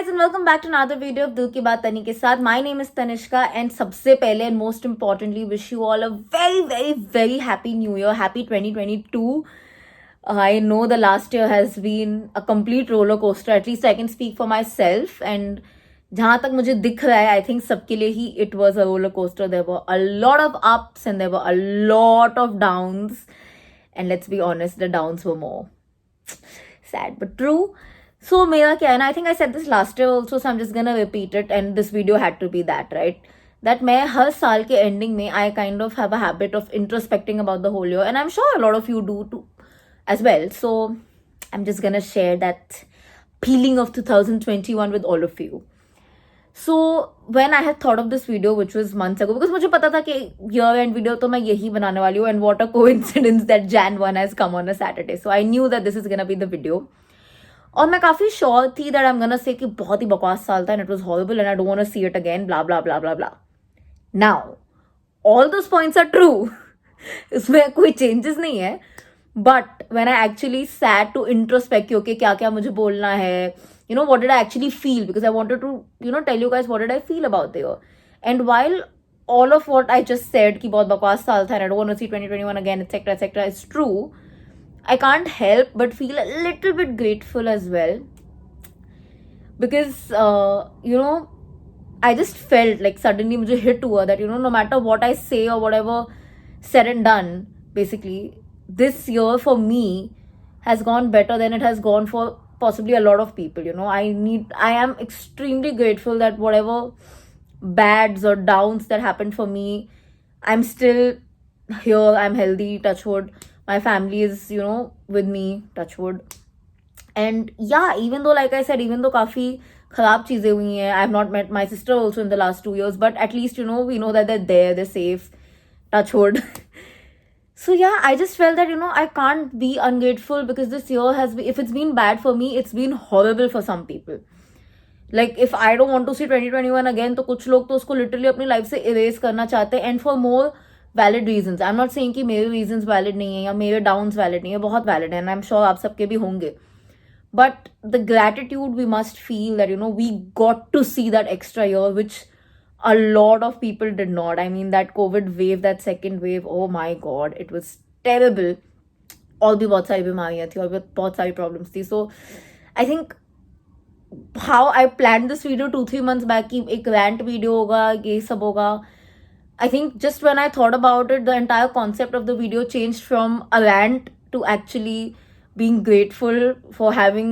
guys and welcome back to another video of Dil Ki Baat Tani ke saath. My name is Tanishka and सबसे पहले and most importantly wish you all a very happy new year. Happy 2022. I know the last year has been a complete roller coaster. At least I can speak for myself and जहाँ तक मुझे दिख रहा है I think सबके लिए ही it was a roller coaster. There were a lot of ups and there were a lot of downs, and let's be honest, the downs were more sad but true. So मेरा क्या है ना, I think I said this last year also, so I'm just gonna repeat it, and this video had to be that, right? That मैं हर साल के ending में I kind of have a habit of introspecting about the whole year, and I'm sure a lot of you do too as well. So I'm just gonna share that feeling of 2021 with all of you. So when I had thought of this video, which was months ago, because मुझे पता था कि year end video तो मैं यही बनाने वाली हूँ, and what a coincidence that Jan 1 has come on a Saturday. So I knew that this is gonna be the video. और मैं काफी श्योर थी that I am gonna say कि बहुत ही बकवास साल था and it was horrible and I don't want to see it again blah blah blah blah blah. Now all those points are true, इसमें कोई चेंजेस नहीं है. But when I actually sat to introspect okay क्या क्या मुझे बोलना है, you know what did I actually feel, because I wanted to you know tell you guys what did I feel about the year. And while all of what I just said कि बहुत बकवास साल था and I don't want to see 2021 again etc is true, I can't help but feel a little bit grateful as well, because you know I just felt like suddenly मुझे hit हुआ that you know no matter what I say or whatever said and done, basically this year for me has gone better than it has gone for possibly a lot of people. You know, I am extremely grateful that whatever bads or downs that happened for me, I'm still here, I'm healthy, touch wood. My family is, you know, with me, touch wood. And yeah, even though, like I said, even though काफी खराब चीजें हुई हैं, I have not met my sister also in the last 2 years, but at least, you know, we know that they're there, they're safe, touch wood. So yeah, I just felt that, you know, I can't be ungrateful because this year has been, if it's been bad for me, it's been horrible for some people. Like if I don't want to see 2021 again, तो कुछ लोग तो उसको literally अपनी life से erase करना चाहते हैं, and for more valid reasons. I'm not saying कि मेरे reasons valid नहीं है या मेरे downs valid नहीं है, बहुत valid है, and I'm sure आप सबके भी होंगे. But the gratitude we must feel that, you know, we got to see that extra year, which a lot of people did not. I mean, that COVID wave, that second wave, oh my God, it was terrible. और भी बहुत सारी बीमारियां थी और भी बहुत सारी problems थी. So I think how I planned this video 2-3 months back कि एक rant video होगा, ये सब होगा. I think just when I thought about it, the entire concept of the video changed from a rant to actually being grateful for having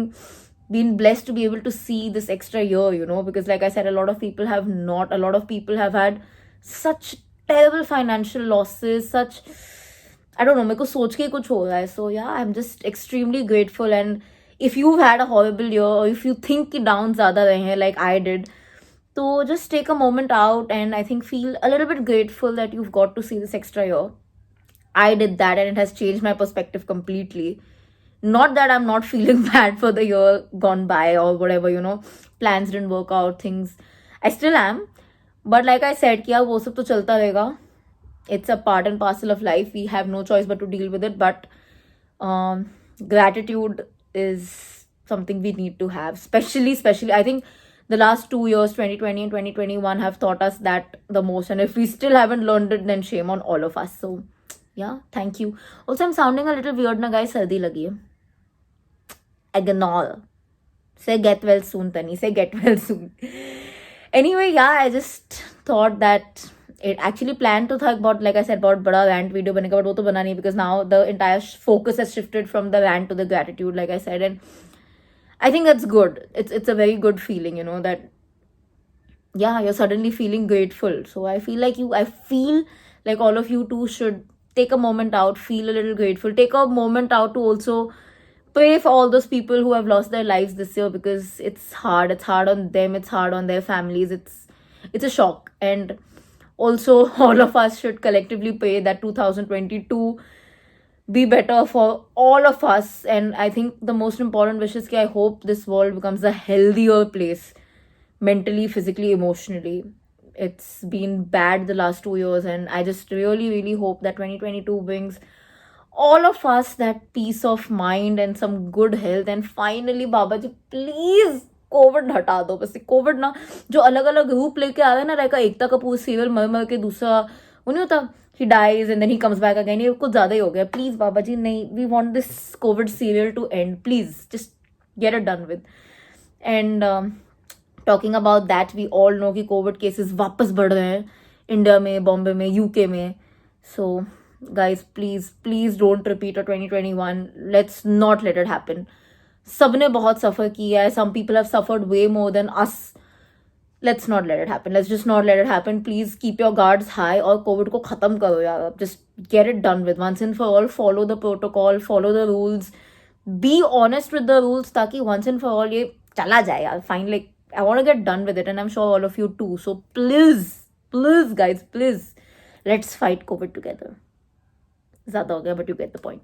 been blessed to be able to see this extra year, you know, because like I said, a lot of people have had such terrible financial losses, such, I don't know, मेरे को सोच के कुछ हो रहा है. So yeah, I'm just extremely grateful. And if you've had a horrible year or if you think कि downs ज़्यादा रहे हैं like I did, so just take a moment out and I think feel a little bit grateful that you've got to see this extra year. I did that and it has changed my perspective completely. Not that I'm not feeling bad for the year gone by or whatever, you know, plans didn't work out, things. I still am. But like I said, कि वो सब तो चलता रहेगा. It's a part and parcel of life. We have no choice but to deal with it. But gratitude is something we need to have. Especially, I think the last 2 years, 2020 and 2021, have taught us that the most. And if we still haven't learned it, then shame on all of us. So yeah, thank you. Also, I'm sounding a little weird na guys, sardi lagi hai. Ignore. Say get well soon, Tani. Say get well soon. Anyway, yeah, I just thought that it actually planned to talk about, like I said, about bada rant video banega, but wo to bana nahi because now the entire focus has shifted from the rant to the gratitude, like I said, and I think that's good. It's a very good feeling, you know, that yeah, you're suddenly feeling grateful. So I feel like all of you too should take a moment out, feel a little grateful, take a moment out to also pray for all those people who have lost their lives this year, because it's hard on them, it's hard on their families, it's a shock. And also all of us should collectively pray that 2022 be better for all of us. And I think the most important wish is I hope this world becomes a healthier place, mentally, physically, emotionally. It's been bad the last 2 years, and I just really hope that 2022 brings all of us that peace of mind and some good health. And finally, Babaji, please Covid हटा दो बस. Covid ना जो अलग अलग रूप लेके आ रहा है ना, लाइक एकता कपूर सीरियल मर मर के दूसरा वो नहीं होता, he dies and then he comes back again. ये कुछ ज्यादा ही हो गया. प्लीज बाबा जी नहीं, we want this COVID serial to end. Please just get it done with. And talking about that, we all know कि COVID cases वापस बढ़ रहे हैं इंडिया में, बॉम्बे में, यूके में. So guys, please don't repeat a 2021. Let's not let it happen. सबने बहुत सफर किया है. Some people have suffered way more than us. Let's not let it happen. Let's just not let it happen. Please keep your guards high और Covid को खत्म करो यार. Just get it done with once and for all. Follow the protocol, follow the rules. Be honest with the rules ताकि once and for all ये चला जाए यार. Fine, like I want to get done with it and I'm sure all of you too. So please guys, please let's fight COVID together. ज़्यादा हो गया, but you get the point.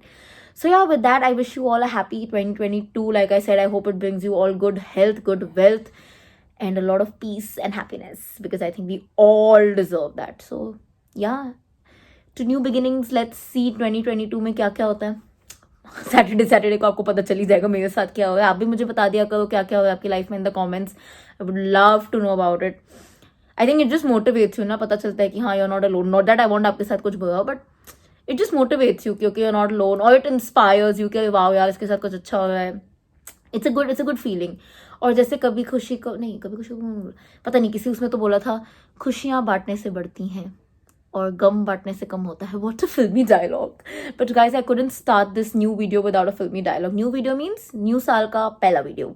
So yeah, with that I wish you all a happy 2022. Like I said, I hope it brings you all good health, good wealth, and a lot of peace and happiness, because I think we all deserve that. So yeah, to new beginnings. Let's see 2022 में क्या क्या होता है. Saturday को आपको पता चल ही जाएगा मेरे साथ क्या हुआ है. आप भी मुझे बता दिया करो क्या क्या हुआ है आपकी लाइफ में in the comments. I would love to know about it. I think it just motivates you ना, पता चलता है कि हाँ, you are not alone. Not that I want आपके साथ कुछ बुरा, but it just motivates you क्योंकि यू आर नॉट अलोन, और इट इंस्पायर्स यू कि वाओ यार इसके साथ कुछ अच्छा हो रहा है. It's a good feeling. और जैसे कभी खुशी को पता नहीं किसी उसमें तो बोला था, खुशियां बांटने से बढ़ती हैं और गम बांटने से कम होता है. What a filmy dialogue. But guys, I couldn't start this new video without a filmy dialogue. New video means new साल का पहला वीडियो.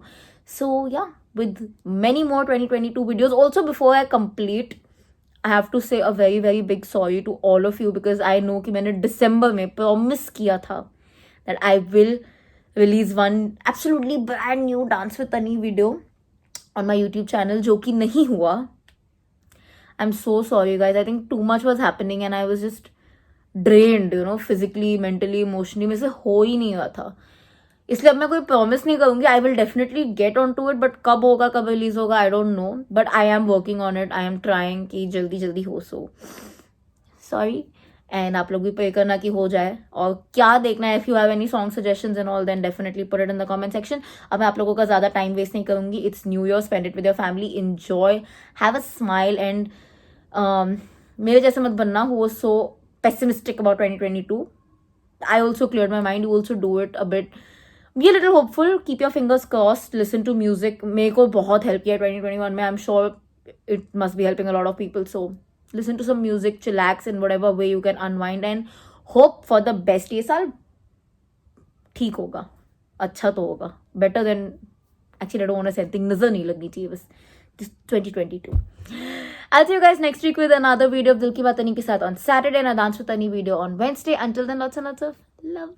सो या, with many more 2022 videos. Also, before I complete, I have to say a very very big sorry to all of you, because I know कि मैंने दिसंबर में promise किया था that I will release one absolutely brand new Dance with Tani video on my YouTube channel, जो कि नहीं हुआ. I'm so sorry guys. I think too much was happening and I was just drained, you know, physically, mentally, emotionally. मेरे से हो ही नहीं रहा था. इसलिए अब मैं कोई प्रॉमिस नहीं करूंगी. I will definitely get on to it, but कब होगा, कब रिलीज होगा, I don't know. But I am working on it. I am trying कि जल्दी हो. So sorry. एंड आप लोग भी प्रे करना कि हो जाए. और क्या देखना है, if you have any song suggestions and all, then definitely put it in the comment section. अब मैं आप लोगों का ज्यादा टाइम वेस्ट नहीं करूंगी. It's new year, spend it with your family, enjoy, have a smile. And मेरे जैसे मत बनना who was so pessimistic about 2022. I also cleared my mind. You also do it a bit. Be a little hopeful. Keep your fingers crossed. Listen to music. मेरे को बहुत help किया 2021 में. I'm sure it must be helping a lot of people. So listen to some music, chillax in whatever way you can unwind and hope for the best. ये साल ठीक होगा, अच्छा तो होगा. Better than, actually I don't want to say anything. नजर नहीं लगनी चाहिए बस. Just 2022. I'll see you guys next week with another video of दिल की बात तनी के साथ on Saturday and a Dance with Tani video on Wednesday. Until then, lots and lots of love.